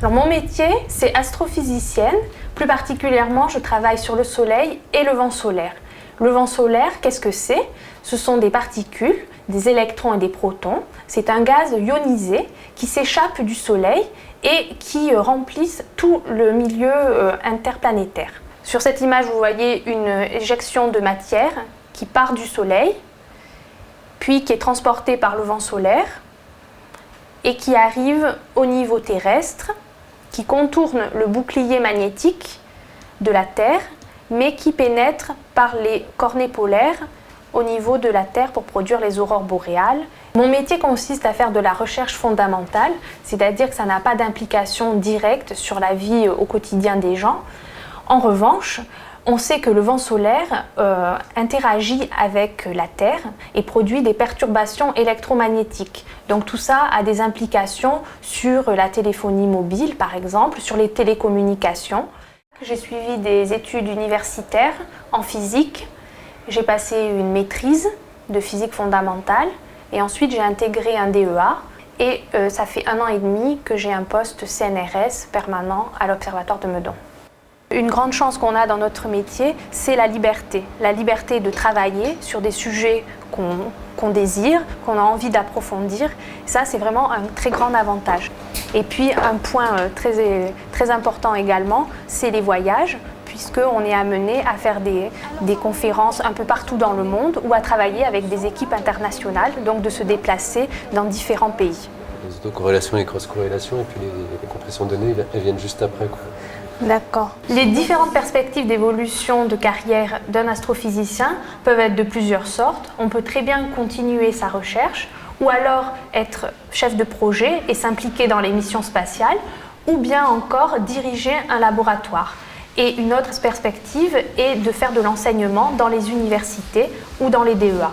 Alors, mon métier, c'est astrophysicienne. Plus particulièrement, je travaille sur le Soleil et le vent solaire. Le vent solaire, qu'est-ce que c'est? Ce sont des particules, des électrons et des protons. C'est un gaz ionisé qui s'échappe du Soleil et qui remplissent tout le milieu interplanétaire. Sur cette image, vous voyez une éjection de matière qui part du Soleil, puis qui est transportée par le vent solaire et qui arrive au niveau terrestre, qui contourne le bouclier magnétique de la Terre, mais qui pénètre par les cornets polaires au niveau de la Terre pour produire les aurores boréales. Mon métier consiste à faire de la recherche fondamentale, c'est-à-dire que ça n'a pas d'implication directe sur la vie au quotidien des gens. En revanche, on sait que le vent solaire interagit avec la Terre et produit des perturbations électromagnétiques. Donc tout ça a des implications sur la téléphonie mobile, par exemple, sur les télécommunications. J'ai suivi des études universitaires en physique. J'ai passé une maîtrise de physique fondamentale et ensuite j'ai intégré un DEA. Et ça fait 1 an et demi que j'ai un poste CNRS permanent à l'Observatoire de Meudon. Une grande chance qu'on a dans notre métier, c'est la liberté. La liberté de travailler sur des sujets qu'on désire, qu'on a envie d'approfondir. Ça, c'est vraiment un très grand avantage. Et puis, un point très important également, c'est les voyages, puisqu'on est amené à faire des conférences un peu partout dans le monde ou à travailler avec des équipes internationales, donc de se déplacer dans différents pays. Les autocorrélations et les cross-corrélations, et puis les compressions de données, elles viennent juste après, quoi. D'accord. Les différentes perspectives d'évolution de carrière d'un astrophysicien peuvent être de plusieurs sortes. On peut très bien continuer sa recherche, ou alors être chef de projet et s'impliquer dans les missions spatiales, ou bien encore diriger un laboratoire. Et une autre perspective est de faire de l'enseignement dans les universités ou dans les DEA.